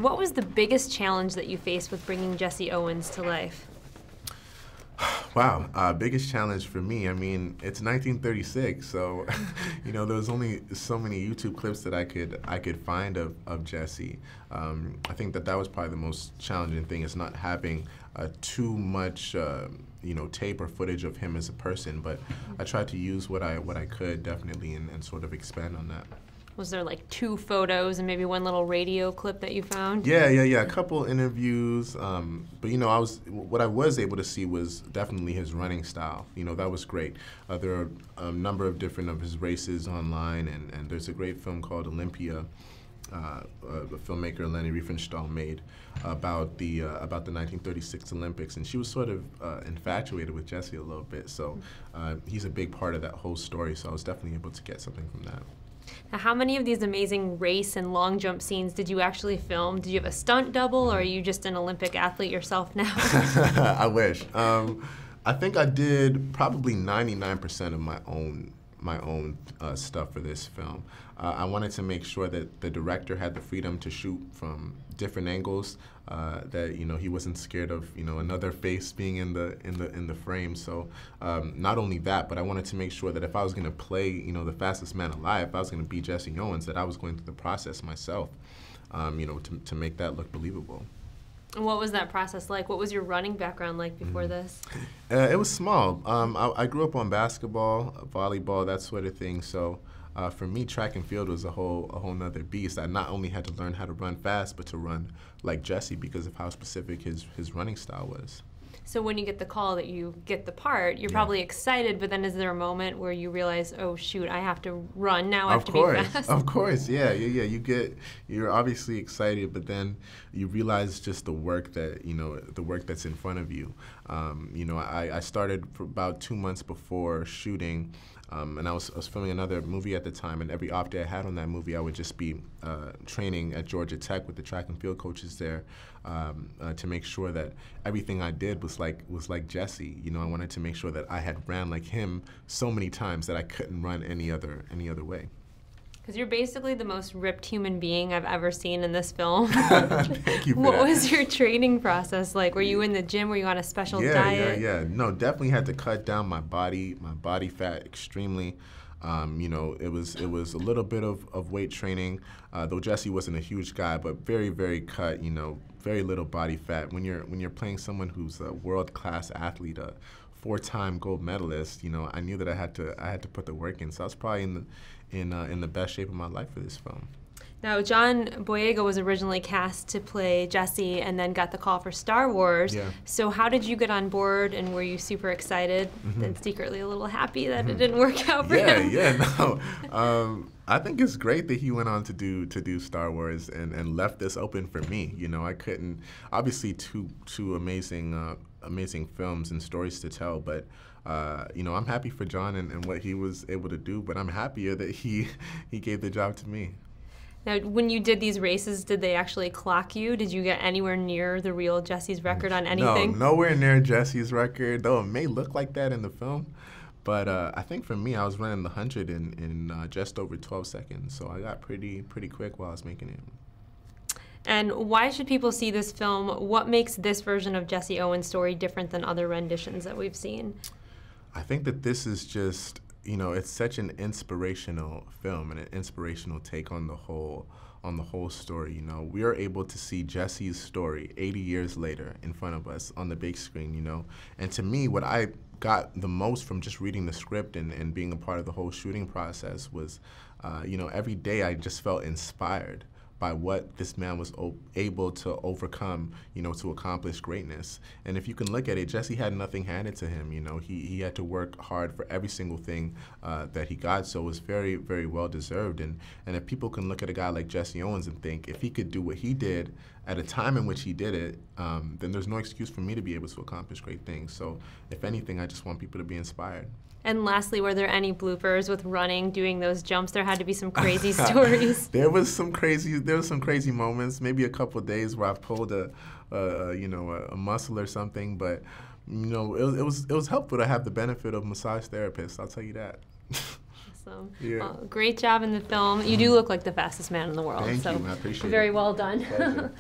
what was the biggest challenge that you faced with bringing Jesse Owens to life? Wow, biggest challenge for me, I mean, it's 1936, so you know, there was only so many YouTube clips that I could find of Jesse. I think that was probably the most challenging thing, is not having too much you know, tape or footage of him as a person, but I tried to use what I could definitely and sort of expand on that. Was there like 2 photos and maybe 1 little radio clip that you found? Yeah, a couple interviews, but you know, what I was able to see was definitely his running style. You know, that was great. There are a number of different of his races online, and there's a great film called Olympia, the filmmaker Leni Riefenstahl made about the 1936 Olympics, and she was sort of infatuated with Jesse a little bit. So he's a big part of that whole story. So I was definitely able to get something from that. Now, how many of these amazing race and long jump scenes did you actually film? Did you have a stunt double, or are you just an Olympic athlete yourself now? I wish. I think I did probably 99% of my own stuff for this film. I wanted to make sure that the director had the freedom to shoot from different angles, that you know, he wasn't scared of, you know, another face being in the frame. So not only that, but I wanted to make sure that if I was going to play, you know, the fastest man alive, if I was going to be Jesse Owens, that I was going through the process myself, you know, to make that look believable. And what was that process like? What was your running background like before this? It was small. I grew up on basketball, volleyball, that sort of thing. So for me, track and field was a whole nother beast. I not only had to learn how to run fast, but to run like Jesse because of how specific his running style was. So when you get the call that you get the part, you're probably excited, but then is there a moment where you realize, oh shoot, I have to run now, I have to be fast? Of course, yeah. You're obviously excited, but then you realize just the work that, you know, the work that's in front of you. You know, I started for about 2 months before shooting, and I was filming another movie at the time, and every off day I had on that movie, I would just be training at Georgia Tech with the track and field coaches there, to make sure that everything I did was like Jesse. You know, I wanted to make sure that I had ran like him so many times that I couldn't run any other way. Because you're basically the most ripped human being I've ever seen in this film. Thank you for What that. was your training process like? Were you in the gym? Were you on a special diet? Yeah. No, definitely had to cut down my body fat extremely. You know, it was a little bit of weight training, though Jesse wasn't a huge guy, but very, very cut, you know, very little body fat. When you're playing someone who's a world-class athlete, a 4-time gold medalist, you know, I knew that I had to put the work in. So I was probably in the best shape of my life for this film. Now, John Boyega was originally cast to play Jesse and then got the call for Star Wars. Yeah. So how did you get on board, and were you super excited and secretly a little happy that it didn't work out for him? No. I think it's great that he went on to do Star Wars and left this open for me. You know, I couldn't, obviously two amazing films and stories to tell, but you know, I'm happy for John and what he was able to do, but I'm happier that he gave the job to me. Now, when you did these races, did they actually clock you? Did you get anywhere near the real Jesse's record on anything? No, nowhere near Jesse's record, though it may look like that in the film. But I think for me, I was running the 100 in just over 12 seconds, so I got pretty quick while I was making it. And why should people see this film? What makes this version of Jesse Owens' story different than other renditions that we've seen? I think that this is just, you know, it's such an inspirational film and an inspirational take on the whole story. You know, we are able to see Jesse's story 80 years later in front of us on the big screen, you know. And to me, what I got the most from just reading the script and being a part of the whole shooting process was, you know, every day I just felt inspired by what this man was able to overcome, you know, to accomplish greatness. And if you can look at it, Jesse had nothing handed to him, you know. He had to work hard for every single thing that he got, so it was very, very well deserved. And if people can look at a guy like Jesse Owens and think, if he could do what he did at a time in which he did it, then there's no excuse for me to be able to accomplish great things. So if anything, I just want people to be inspired. And lastly, were there any bloopers with running, doing those jumps? There had to be some crazy stories. There was some crazy moments. Maybe a couple of days where I pulled a muscle or something. But you know, it was helpful to have the benefit of massage therapists. I'll tell you that. Awesome. Yeah. Well, great job in the film. You do look like the fastest man in the world. Thank so you. I appreciate it. very well done. Pleasure.